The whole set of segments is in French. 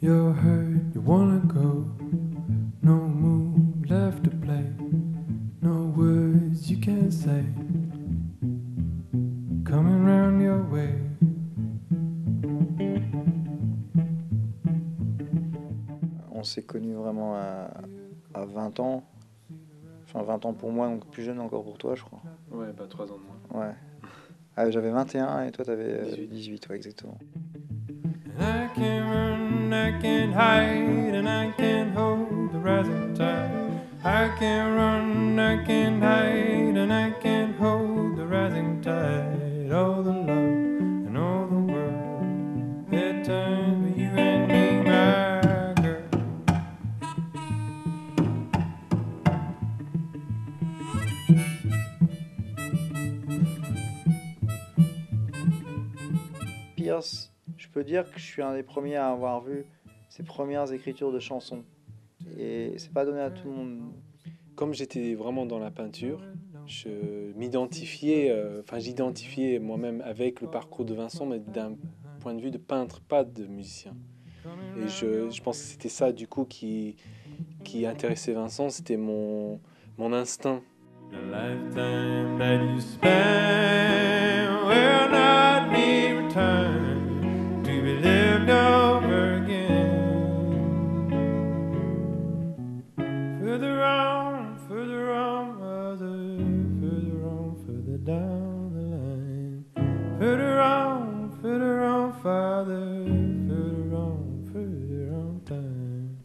You're hurt, you wanna go. No move left to play. No words you can't say. Coming round your way. On s'est connus vraiment à 20 ans. Enfin 20 ans pour moi, donc plus jeune encore pour toi, je crois. Ouais, bah 3 ans de moins. Ouais. Ah, j'avais 21 et toi t'avais 18. 18, ouais, exactement. And I can't run, I can't hide, and I can't hold the rising tide. I can't run, I can't hide, and I can't hold the rising tide. All the love and all the world, it turned for you and me, my girl. Pierce, je peux dire que je suis un des premiers à avoir vu ses premières écritures de chansons. Et c'est pas donné à tout le monde. Comme j'étais vraiment dans la peinture, je m'identifiais, j'identifiais moi-même avec le parcours de Vincent, mais d'un point de vue de peintre, pas de musicien. Et je pense que c'était ça du coup qui intéressait Vincent, c'était mon instinct. The lifetime that you spent will not be returned to be lived over again. Further on, mother, further down the line. Further on, father, further on time.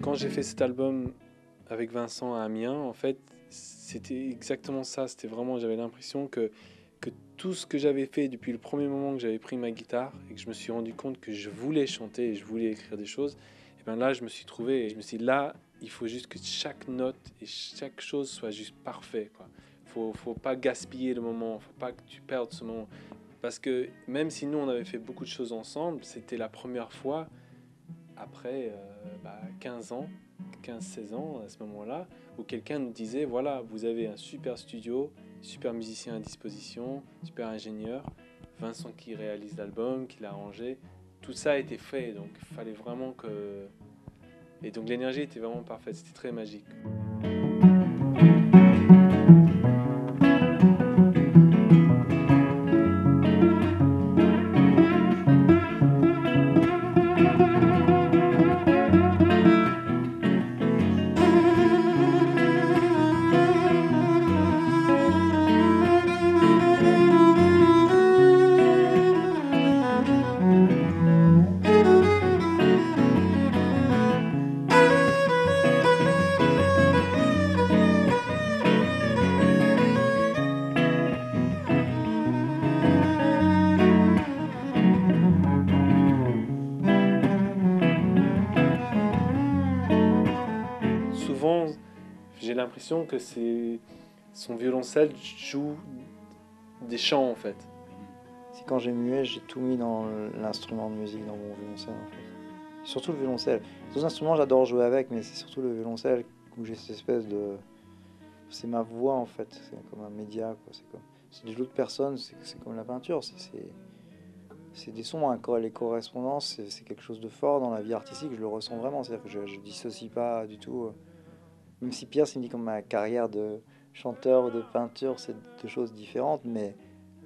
Quand j'ai fait cet album avec Vincent à Amiens, en fait, c'était exactement ça. C'était vraiment, j'avais l'impression que tout ce que j'avais fait depuis le premier moment que j'avais pris ma guitare et que je me suis rendu compte que je voulais chanter et je voulais écrire des choses, et bien là, je me suis trouvé et je me suis dit, là, il faut juste que chaque note et chaque chose soit juste parfait, quoi. Faut pas gaspiller le moment, faut pas que tu perdes ce moment. Parce que même si nous, on avait fait beaucoup de choses ensemble, c'était la première fois après 15 ans, 15-16 ans à ce moment-là, où quelqu'un nous disait, voilà, vous avez un super studio, super musicien à disposition, super ingénieur, Vincent qui réalise l'album, qui l'a arrangé, tout ça a été fait, donc il fallait vraiment que... Et donc l'énergie était vraiment parfaite, c'était très magique. Souvent, j'ai l'impression que son violoncelle joue des chants en fait. C'est quand j'ai mué, j'ai tout mis dans l'instrument de musique, dans mon violoncelle en fait. Surtout le violoncelle. Les autres instruments, j'adore jouer avec, mais c'est surtout le violoncelle où j'ai cette espèce de... C'est ma voix en fait, c'est comme un média, quoi. C'est de l'autre personne, c'est comme la peinture, c'est des sons, hein. Les correspondances, c'est quelque chose de fort dans la vie artistique, je le ressens vraiment, c'est-à-dire que je dissocie pas du tout. Même si Pierre, il me dit comme ma carrière de chanteur ou de peinture, c'est deux choses différentes, mais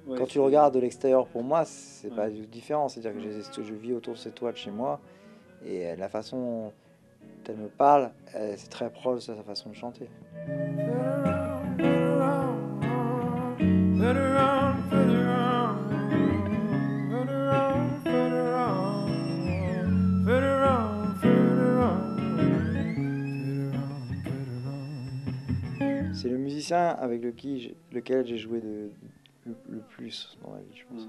Ouais, quand tu regardes de l'extérieur, pour moi, c'est pas du tout différent. C'est-à-dire que je vis autour de cette toile chez moi, et la façon dont elle me parle, c'est très proche de sa façon de chanter. C'est le musicien avec lequel j'ai joué le plus dans ma vie, je pense.